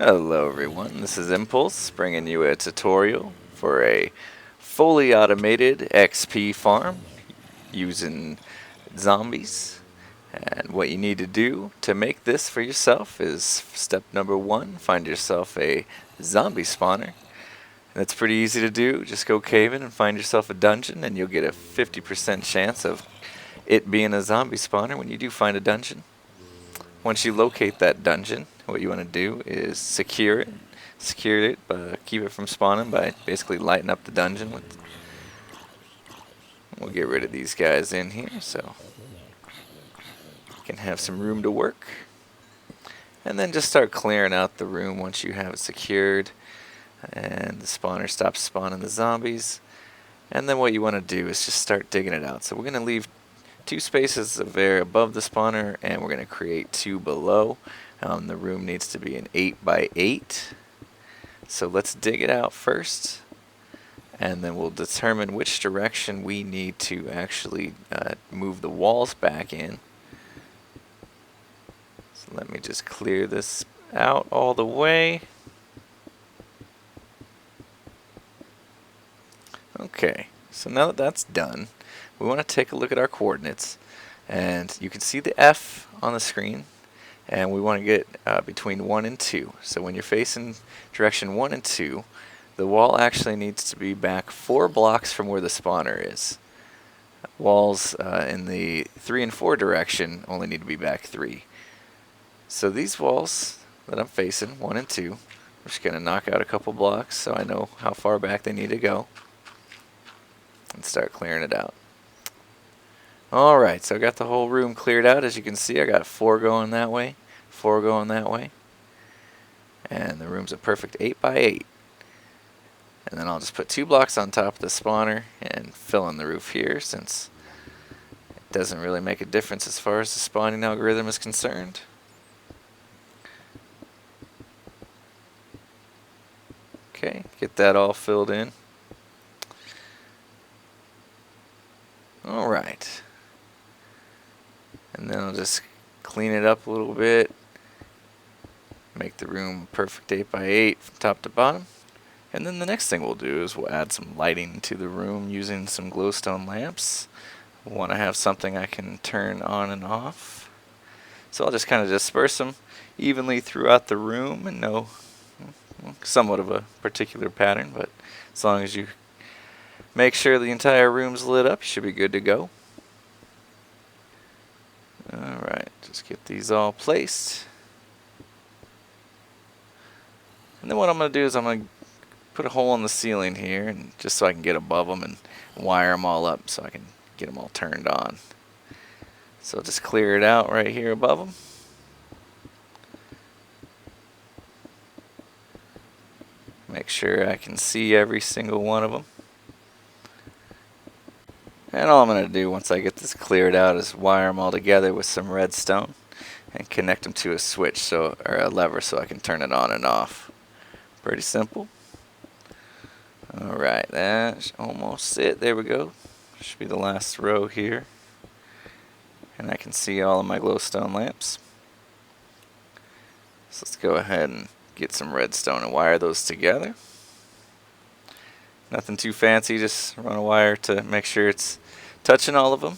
Hello everyone, this is Impulse bringing you a tutorial for a fully automated XP farm using zombies. And what you need to do to make this for yourself is step number one, find yourself a zombie spawner. That's pretty easy to do, just go caving and find yourself a dungeon and you'll get a 50% chance of it being a zombie spawner when you do find a dungeon. Once you locate that dungeon, what you want to do is secure it. Secure it, keep it from spawning by basically lighting up the dungeon. We'll get rid of these guys in here so you can have some room to work. And then just start clearing out the room once you have it secured and the spawner stops spawning the zombies. And then what you want to do is just start digging it out. So we're going to leave 2 spaces of air above the spawner and we're going to create 2 below. The room needs to be an 8 by 8. So let's dig it out first and then we'll determine which direction we need to actually move the walls back in. So let me just clear this out all the way. Okay, so now that that's done, we want to take a look at our coordinates, and you can see the F on the screen, and we want to get between 1 and 2. So when you're facing direction 1 and 2, the wall actually needs to be back 4 blocks from where the spawner is. Walls in the 3 and 4 direction only need to be back 3. So these walls that I'm facing, 1 and 2, I'm just going to knock out a couple blocks so I know how far back they need to go. And start clearing it out. Alright, so I got the whole room cleared out. As you can see, I got 4 going that way, 4 going that way. And the room's a perfect 8 by 8. And then I'll just put 2 blocks on top of the spawner and fill in the roof here since it doesn't really make a difference as far as the spawning algorithm is concerned. Okay, get that all filled in. Alright, and then I'll just clean it up a little bit, make the room a perfect 8 by 8 from top to bottom. And then the next thing we'll do is we'll add some lighting to the room using some glowstone lamps. We want to have something I can turn on and off. So I'll just kind of disperse them evenly throughout the room and know somewhat of a particular pattern, but as long as you make sure the entire room's lit up, you should be good to go. Alright, just get these all placed. And then what I'm going to do is I'm going to put a hole in the ceiling here, and just so I can get above them and wire them all up so I can get them all turned on. So I'll just clear it out right here above them. Make sure I can see every single one of them. And all I'm going to do once I get this cleared out is wire them all together with some redstone and connect them to a switch or a lever so I can turn it on and off. Pretty simple. Alright, that's almost it. There we go. Should be the last row here. And I can see all of my glowstone lamps. So let's go ahead and get some redstone and wire those together. Nothing too fancy, just run a wire to make sure it's touching all of them.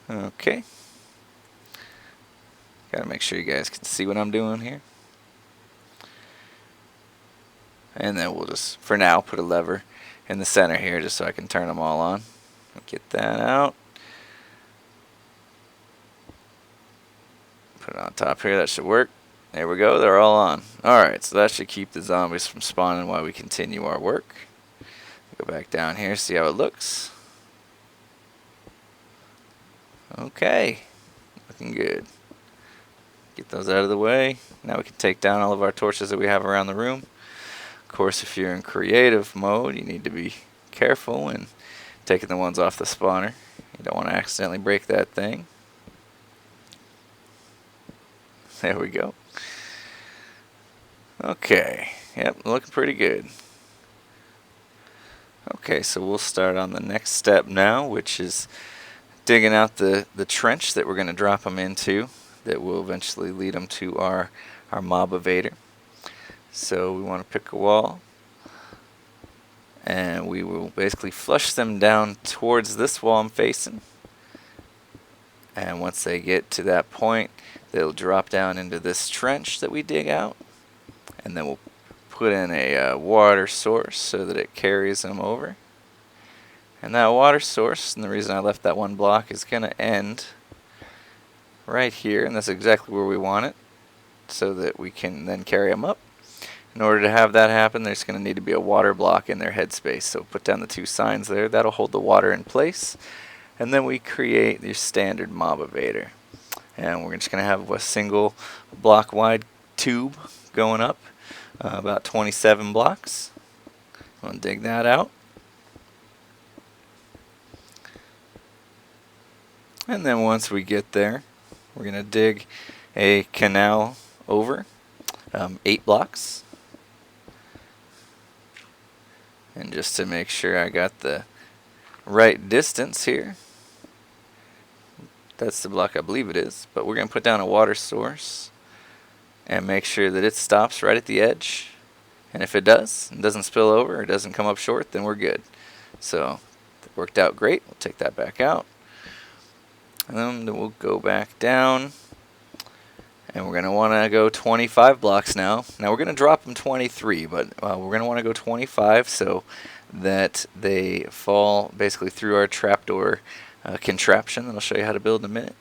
Okay. Gotta make sure you guys can see what I'm doing here. And then we'll just, for now, put a lever in the center here just so I can turn them all on. Get that out. Put it on top here, that should work. There we go, they're all on. Alright, so that should keep the zombies from spawning while we continue our work. Go back down here, see how it looks. Okay, looking good. Get those out of the way. Now we can take down all of our torches that we have around the room. Of course, if you're in creative mode, you need to be careful when taking the ones off the spawner. You don't want to accidentally break that thing. There we go. Okay, yep, looking pretty good. Okay, so we'll start on the next step now, which is digging out the trench that we're going to drop them into that will eventually lead them to our mob evader. So we want to pick a wall, and we will basically flush them down towards this wall I'm facing. And once they get to that point, they'll drop down into this trench that we dig out, and then we'll put in a water source so that it carries them over. And that water source, and the reason I left that one block, is going to end right here, and that's exactly where we want it, so that we can then carry them up. In order to have that happen, there's going to need to be a water block in their headspace. So put down the 2 signs there. That'll hold the water in place. And then we create your standard mob evader. And we're just going to have a single block wide tube going up, about 27 blocks. I'll dig that out. And then once we get there, we're going to dig a canal over 8 blocks. And just to make sure I got the right distance here, that's the block I believe it is, but we're going to put down a water source and make sure that it stops right at the edge. And if it does, and doesn't spill over or doesn't come up short, then we're good. So it worked out great. We'll take that back out. And then we'll go back down. And we're going to want to go 25 blocks now. Now we're going to drop them 23, but we're going to want to go 25 so that they fall basically through our trapdoor contraption that I'll show you how to build in a minute,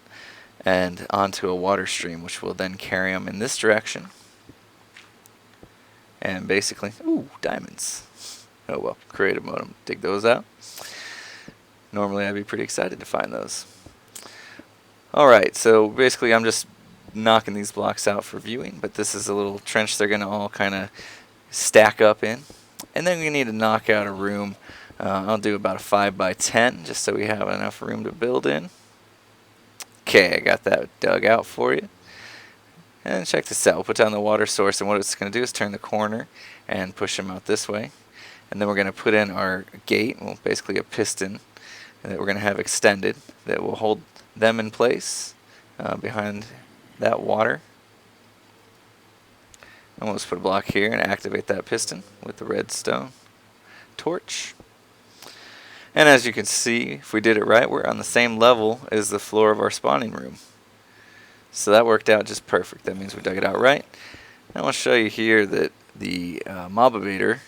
and onto a water stream, which will then carry them in this direction. And basically, ooh, diamonds. Oh well, creative mode, dig those out. Normally I'd be pretty excited to find those. Alright, so basically I'm just knocking these blocks out for viewing, but this is a little trench they're going to all kind of stack up in. And then we need to knock out a room. I'll do about a 5 by 10 just so we have enough room to build in. Okay, I got that dug out for you. And check this out. We'll put down the water source, and what it's going to do is turn the corner and push them out this way. And then we're going to put in our gate, well, basically a piston that we're going to have extended that will hold them in place behind that water. And we'll just put a block here and activate that piston with the redstone torch. And as you can see, if we did it right, we're on the same level as the floor of our spawning room. So that worked out just perfect. That means we dug it out right. And I'll show you here that the mob evader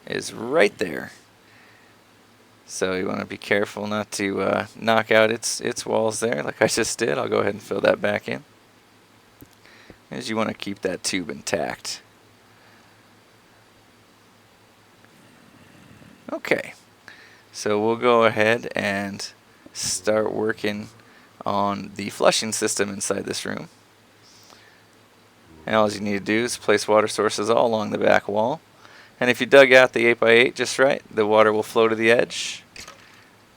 is right there. So you want to be careful not to knock out its walls there like I just did. I'll go ahead and fill that back in, as you want to keep that tube intact. Okay, so we'll go ahead and start working on the flushing system inside this room. And all you need to do is place water sources all along the back wall. And if you dug out the 8 by 8 just right, the water will flow to the edge,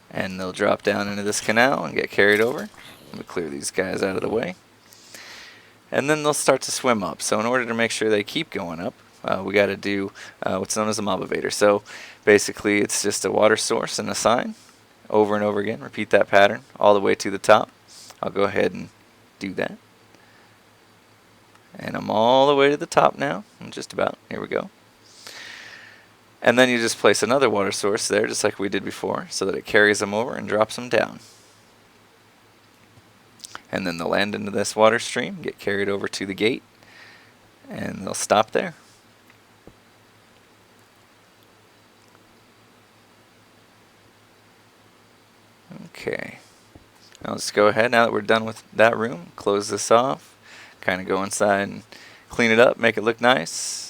and they'll drop down into this canal and get carried over. Let me clear these guys out of the way. And then they'll start to swim up. So in order to make sure they keep going up, we got to do what's known as a mob evader. So basically it's just a water source and a sign over and over again. Repeat that pattern all the way to the top. I'll go ahead and do that. And I'm all the way to the top now. Just about. Here we go. And then you just place another water source there, just like we did before, so that it carries them over and drops them down. And then they'll land into this water stream, get carried over to the gate, and they'll stop there. Okay. Now let's go ahead, now that we're done with that room, close this off, kind of go inside and clean it up, make it look nice.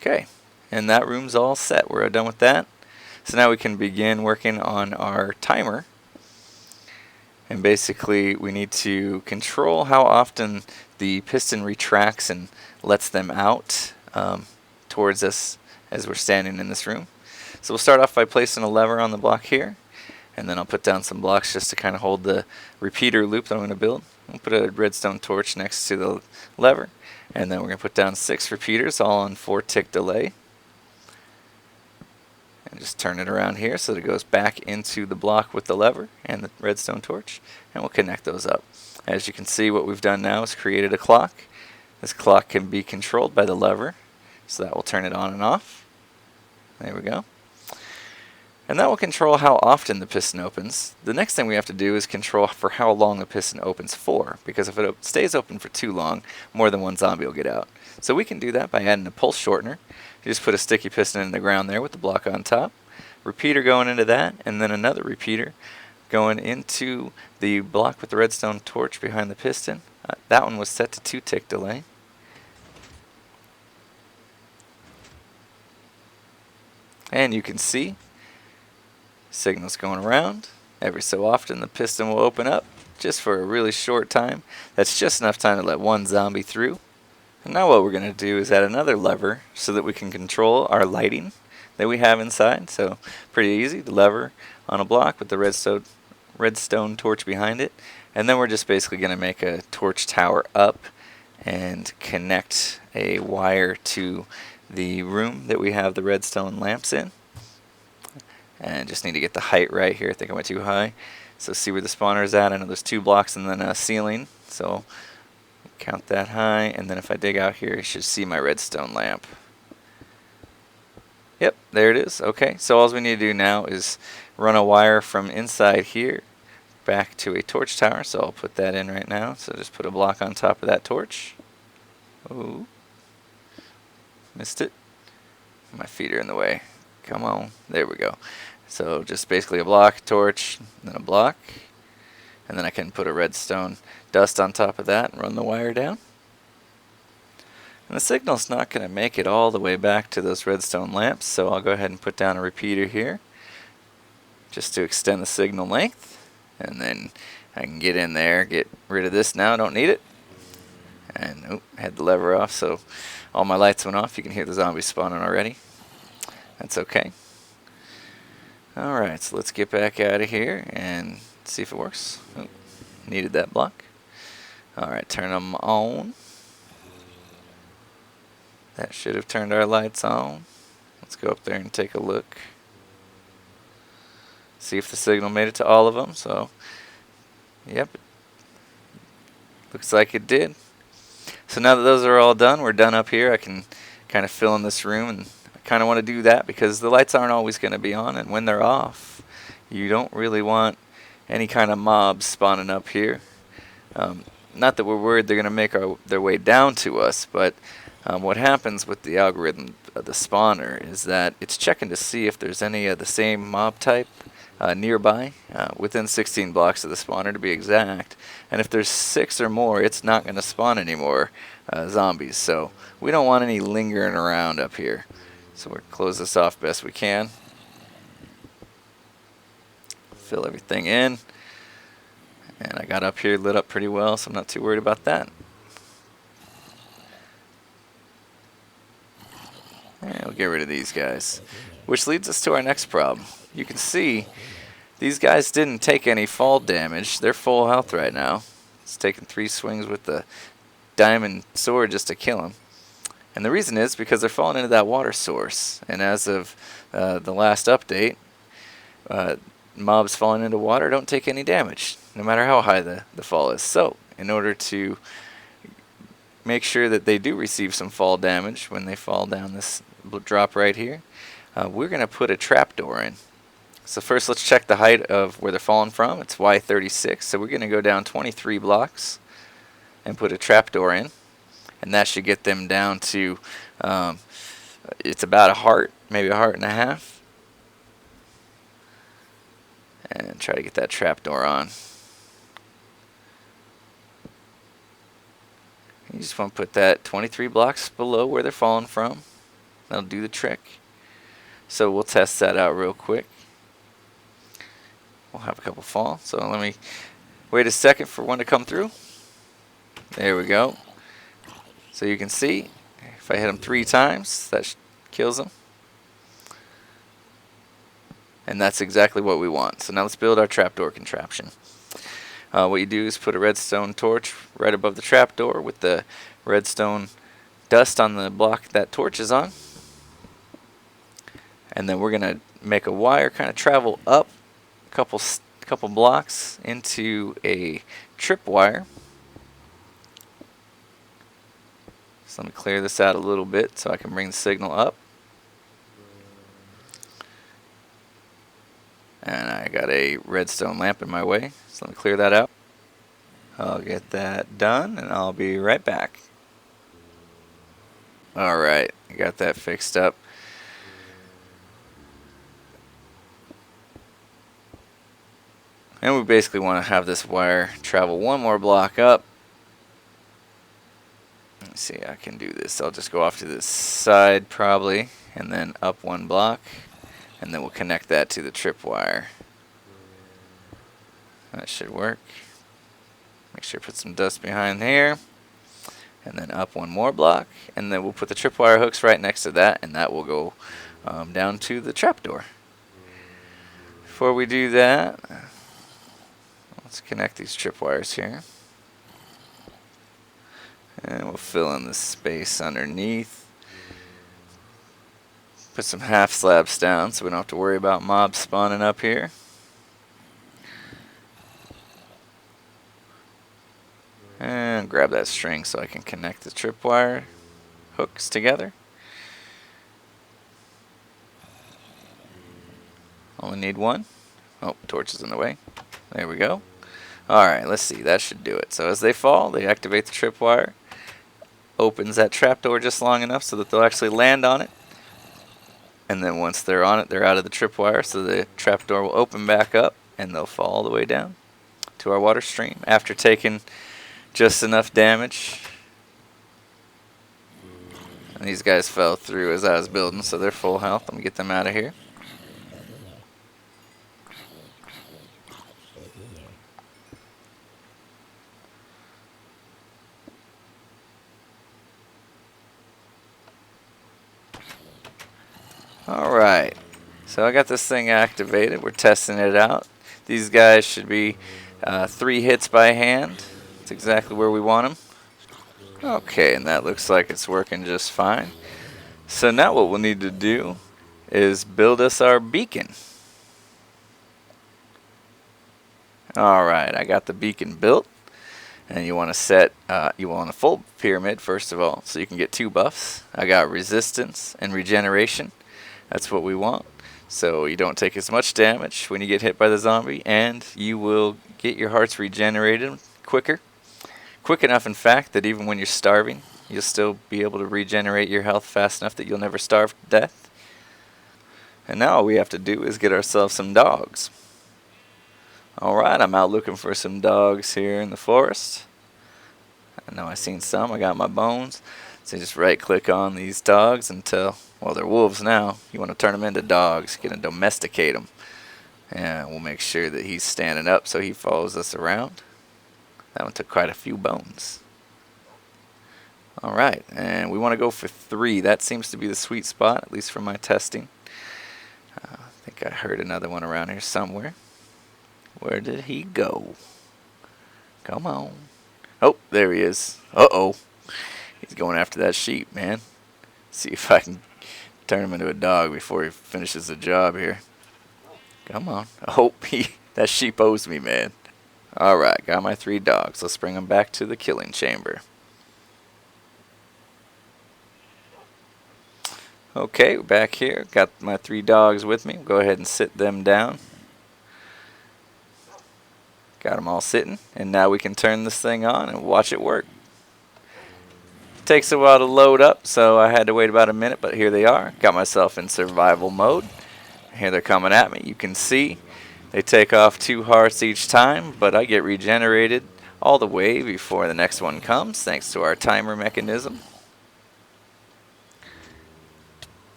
Okay, and that room's all set. We're done with that. So now we can begin working on our timer. And basically we need to control how often the piston retracts and lets them out towards us as we're standing in this room. So we'll start off by placing a lever on the block here, and then I'll put down some blocks just to kind of hold the repeater loop that I'm going to build. We'll put a redstone torch next to the lever, and then we're going to put down 6 repeaters all on 4 tick delay. And just turn it around here so that it goes back into the block with the lever and the redstone torch, and we'll connect those up. As you can see, what we've done now is created a clock. This clock can be controlled by the lever, so that will turn it on and off. There we go. And that will control how often the piston opens. The next thing we have to do is control for how long the piston opens for, because if it stays open for too long, more than one zombie will get out. So we can do that by adding a pulse shortener. You just put a sticky piston in the ground there with the block on top, repeater going into that, and then another repeater going into the block with the redstone torch behind the piston. That one was set to 2-tick delay. And you can see signals going around. Every so often the piston will open up just for a really short time. That's just enough time to let one zombie through. And now what we're going to do is add another lever so that we can control our lighting that we have inside. So pretty easy, the lever on a block with the redstone torch behind it. And then we're just basically going to make a torch tower up and connect a wire to the room that we have the redstone lamps in. And just need to get the height right here. I think I went too high. So see where the spawner is at. I know there's 2 blocks and then a ceiling. So count that high. And then if I dig out here, you should see my redstone lamp. Yep, there it is. Okay, so all we need to do now is run a wire from inside here back to a torch tower. So I'll put that in right now. So just put a block on top of that torch. Ooh. Missed it. My feet are in the way. Come on. There we go. So just basically a block, torch, then a block. And then I can put a redstone dust on top of that and run the wire down. And the signal's not going to make it all the way back to those redstone lamps, so I'll go ahead and put down a repeater here just to extend the signal length. And then I can get in there, get rid of this now, don't need it. And had the lever off, so all my lights went off. You can hear the zombies spawning already. That's okay. Alright, so let's get back out of here and see if it works. Oh, needed that block. Alright, turn them on. That should have turned our lights on. Let's go up there and take a look. See if the signal made it to all of them. So, yep. Looks like it did. So now that those are all done, we're done up here. I can kind of fill in this room, and I kind of want to do that because the lights aren't always going to be on, and when they're off, you don't really want any kind of mobs spawning up here. Not that we're worried they're going to make their way down to us, but what happens with the algorithm of the spawner is that it's checking to see if there's any of the same mob type nearby, within 16 blocks of the spawner to be exact. And if there's 6 or more, it's not going to spawn any more zombies. So we don't want any lingering around up here. So we'll close this off best we can. Fill everything in. And I got up here lit up pretty well, so I'm not too worried about that. And we'll get rid of these guys. Which leads us to our next problem. You can see these guys didn't take any fall damage. They're full health right now. It's taken 3 swings with the diamond sword just to kill them. And the reason is because they're falling into that water source. And as of the last update, mobs falling into water don't take any damage, no matter how high the fall is. So, in order to make sure that they do receive some fall damage when they fall down this drop right here, we're going to put a trapdoor in. So first let's check the height of where they're falling from. It's Y36, so we're going to go down 23 blocks and put a trapdoor in. And that should get them down to, it's about a heart, maybe a heart and a half. And try to get that trapdoor on. You just want to put that 23 blocks below where they're falling from. That'll do the trick. So we'll test that out real quick. We'll have a couple fall. So let me wait a second for one to come through. There we go. So you can see, if I hit them 3 times, that kills them. And that's exactly what we want. So now let's build our trapdoor contraption. What you do is put a redstone torch right above the trapdoor with the redstone dust on the block that torch is on. And then we're going to make a wire kind of travel up a couple blocks into a tripwire. So let me clear this out a little bit so I can bring the signal up. And I got a redstone lamp in my way, so let me clear that out. I'll get that done and I'll be right back. Alright, I got that fixed up. And we basically want to have this wire travel one more block up. Let's see, I can do this. I'll just go off to this side probably, and then up one block, and then we'll connect that to the tripwire. That should work. Make sure to put some dust behind here, and then up one more block, and then we'll put the tripwire hooks right next to that, and that will go down to the trapdoor. Before we do that, let's connect these tripwires here. And we'll fill in the space underneath. Put some half slabs down so we don't have to worry about mobs spawning up here. And grab that string so I can connect the tripwire hooks together. Only need one. Oh, torch is in the way. There we go. Alright, let's see. That should do it. So as they fall, they activate the tripwire. Opens that trapdoor just long enough so that they'll actually land on it. And then once they're on it, they're out of the tripwire, so the trapdoor will open back up and they'll fall all the way down to our water stream after taking just enough damage. And these guys fell through as I was building, so they're full health. Let me get them out of here. Alright, so I got this thing activated. We're testing it out. These guys should be 3 hits by hand. That's exactly where we want them. Okay, and that looks like it's working just fine. So now what we'll need to do is build us our beacon. Alright, I got the beacon built. And you want to set, you want a full pyramid first of all, so you can get 2 buffs. I got resistance and regeneration. That's what we want. So you don't take as much damage when you get hit by the zombie, and you will get your hearts regenerated quicker. Quick enough, in fact, that even when you're starving, you'll still be able to regenerate your health fast enough that you'll never starve to death. And now all we have to do is get ourselves some dogs. Alright, I'm out looking for some dogs here in the forest. I know I've seen some. I got my bones. So just right click on these dogs until, well, they're wolves now. You want to turn them into dogs. You're going to domesticate them. And we'll make sure that he's standing up so he follows us around. That one took quite a few bones. Alright, and we want to go for 3. That seems to be the sweet spot, at least for my testing. I think I heard another one around here somewhere. Where did he go? Come on. Oh, there he is. Uh-oh. He's going after that sheep, man. See if I can turn him into a dog before he finishes the job here. Come on. Oh, that sheep owes me, man. Alright, got my 3 dogs. Let's bring them back to the killing chamber. Okay, we're back here. Got my 3 dogs with me. Go ahead and sit them down. Got them all sitting. And now we can turn this thing on and watch it work. Takes a while to load up, so I had to wait about a minute, but here they are. Got myself in survival mode. Here they're coming at me. You can see they take off 2 hearts each time, but I get regenerated all the way before the next one comes, thanks to our timer mechanism.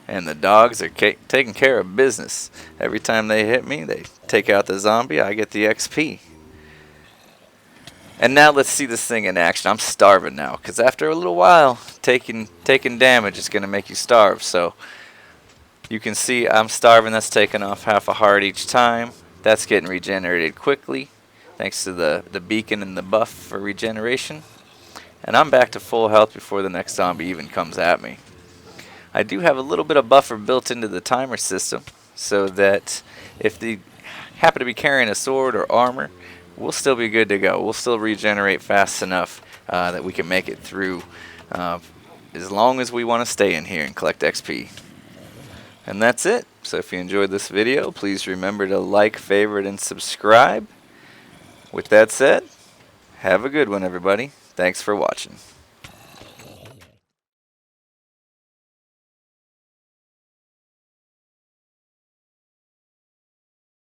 And the dogs are taking care of business. Every time they hit me, they take out the zombie, I get the XP. And now let's see this thing in action. I'm starving now, because after a little while, taking damage is going to make you starve. So you can see I'm starving. That's taking off half a heart each time. That's getting regenerated quickly, thanks to the beacon and the buff for regeneration. And I'm back to full health before the next zombie even comes at me. I do have a little bit of buffer built into the timer system so that if they happen to be carrying a sword or armor, we'll still be good to go. We'll still regenerate fast enough that we can make it through as long as we want to stay in here and collect XP. And that's it. So if you enjoyed this video, please remember to like, favorite, and subscribe. With that said, have a good one, everybody. Thanks for watching.